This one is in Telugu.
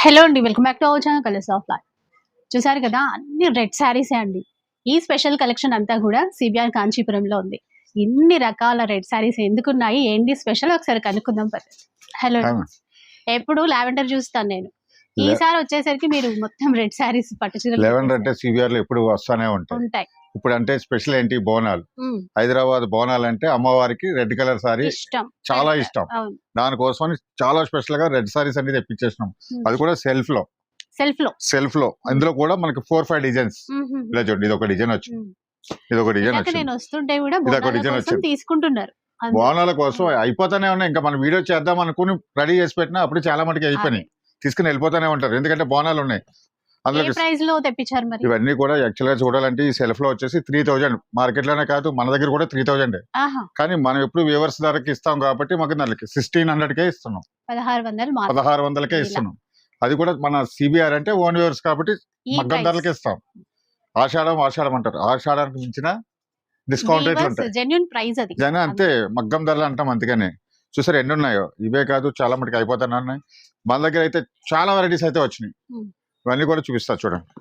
హలో అండి, welcome back to our channel colours of life. చూసారు కదా, అన్ని రెడ్ శారీసే అండి. ఈ స్పెషల్ కలెక్షన్ అంతా కూడా సిబిఆర్ కాంచీపురంలో ఉంది. ఇన్ని రకాల రెడ్ శారీస్ ఎందుకున్నాయి, ఏంటి స్పెషల్ ఒకసారి కనుక్కుందాం. హలో అండి, ఎప్పుడు లావెండర్ చూస్తాను నేను. ఈసారి వచ్చేసరికి మీరు మొత్తం రెడ్ శారీస్ పట్టు లావెండర్ అంటే సిబిఆర్ లో ఎప్పుడు వస్తానే ఉంటాయి. ఇప్పుడు అంటే స్పెషల్ ఏంటి, బోనాలు. హైదరాబాద్ బోనాలు అంటే అమ్మవారికి రెడ్ కలర్ సారీ చాలా ఇష్టం. దానికోసం చాలా స్పెషల్ గా రెడ్ సారీస్ అనేది తెప్పించేసినాం. అది కూడా సెల్ఫ్ లో అందులో కూడా మనకి 4-5 డిజైన్స్. ఇలా చూడండి, ఇది ఒక డిజైన్ వచ్చింది, ఇది ఒక డిజైన్ వచ్చింది, ఇది ఒక డిజైన్ వచ్చింది. తీసుకుంటున్నారు బోనాల కోసం అయిపోతానే ఉన్నాయి. ఇంకా మనం వీడియో చేద్దాం అనుకుని రెడీ చేసి పెట్టినా అప్పుడు చాలా మటుకు అయిపోయినాయి. తీసుకుని వెళ్ళిపోతానే ఉంటారు, ఎందుకంటే బోనాలు ఉన్నాయి. ఇవన్నీ కూడా యాక్చువల్ గా చూడాలంటే ఈ సెల్ఫ్ లో వచ్చేసి 3000. మార్కెట్ లోనే కాదు, మన దగ్గర కూడా 3000. కానీ మనం ఎప్పుడు వ్యూవర్స్ ధరకి ఇస్తాం కాబట్టి మాకు 1600కే ఇస్తున్నాం, 1600కే ఇస్తున్నాం. అది కూడా మన సిబిఆర్ అంటే ఓన్ వ్యూవర్స్ కాబట్టి మగ్గం ధరలకి ఇస్తాం. ఆషాఢం అంటారు, ఆషాఢానికి మించిన డిస్కౌంట్ రేట్లు ఉంటాయి. జన అంతే మగ్గం ధరలు అంటాం. అందుకనే చూసారు ఎన్ని ఉన్నాయో. ఇవే కాదు, చాలా మటుకు అయిపోతానే ఉన్నాయి. మన దగ్గర అయితే చాలా వెరైటీస్ అయితే వచ్చినాయి. ఇవన్నీ కూడా చూపిస్తా చూడండి.